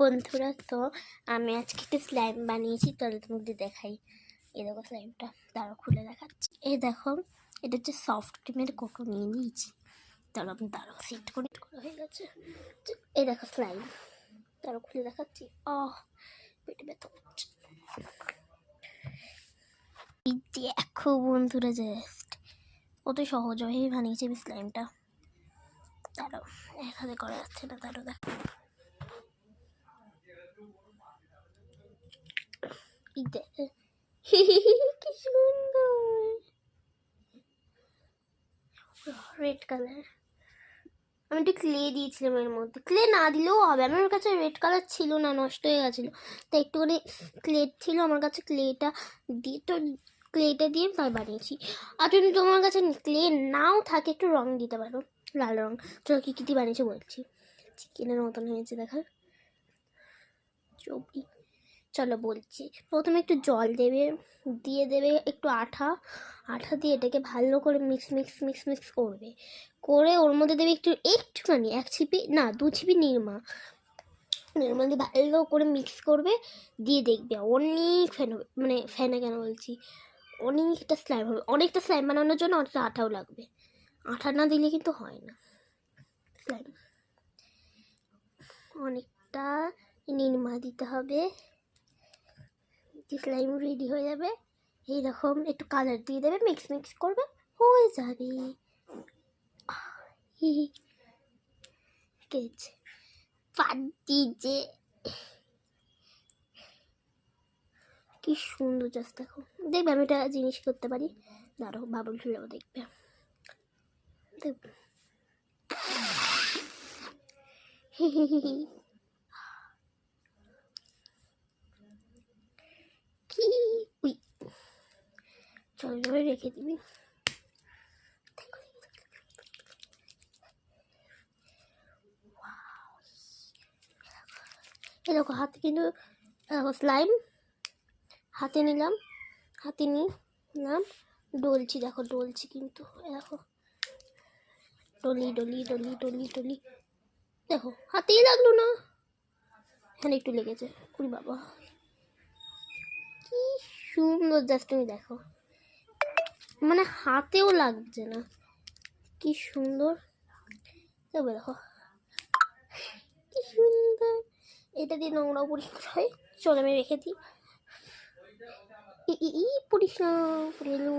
বন্ধুরা, তো আমি আজকে একটা স্লাইম বানিয়েছি, তাহলে তোমাদের দেখাই। এই দেখো স্লাইমটা, তারও খুলে দেখাচ্ছি। এই দেখো, এটা হচ্ছে সফট ক্রিমের কোকো নিয়ে নিয়েছি। তারও সেট করে হয়ে গেছে। এই দেখো স্লাইম, তারও খুলে দেখাচ্ছি। পেটে ব্যথা হচ্ছে। দেখো বন্ধুরা, জাস্ট কত সহজভাবেই বানিয়েছি আমি স্লাইমটা। তারও এক হাতে করা যাচ্ছে না, তারও দেখো। কি সুন্দর রেড কালার। আমি একটু ক্লে দিয়েছিলাম এর মধ্যে, ক্লে না দিলেও হবে, আমার কাছে রেড কালার ছিল না, নষ্ট হয়ে গেছিলো, তাই একটুখানি ক্লে ছিল আমার কাছে, ক্লেটা দিয়ে তাই বানিয়েছি। আর যদি তোমার কাছে ক্লে নাও থাকে, একটু রং দিতে পারো, লাল রং। চলো কি কি বানিয়েছি বলছি। চিকেনের মতন হয়েছে দেখার ছবি। চলো বলছি। প্রথমে একটু জল দিয়ে দেবে একটু আঠা দিয়ে এটাকে ভালো করে মিক্স করবে। করে ওর মধ্যে দেবে একটুখানি 1 ছিপি না 2 ছিপি নির্মা দিয়ে ভালো করে মিক্স করবে। দিয়ে দেখবে অনেক ফ্যান হবে, মানে ফ্যানে কেন বলছি, অনেকটা স্লাইম হবে। অনেকটা স্লাইম বানানোর জন্য অনেকটা আঠাও লাগবে, আঠা না দিলে কিন্তু হয় না স্লাইম। অনেকটা নির্মা দিতে হবে, স্লাইম রেডি হয়ে যাবে। এইরকম একটু কালার দিয়ে দেবে, মিক্স করবে, হয়ে যাবে। কি সুন্দর, জাস্ট দেখো। দেখবে আমি একটা জিনিস করতে পারি, দাঁড়াও বাবুল ফেলেও দেখবে। কি চল রেখে দিবি। এরকম হাতে কিন্তু স্লাইম হাতে নিলাম, ডলছি, দেখো ডলছি কিন্তু, দেখো ডলি দেখো হাতেই লাগলো না, এখানে একটু লেগেছে। কুড়ি বাবা, কি সুন্দর, জাস্ট তুমি দেখো, মানে হাতেও লাগছে না, কি সুন্দর। তবে দেখো কি সুন্দর, এটা দিয়ে নোংরাও পরিষ্কার হয়। চলো আমি রেখে দিই। পরিষ্কার করে এলো।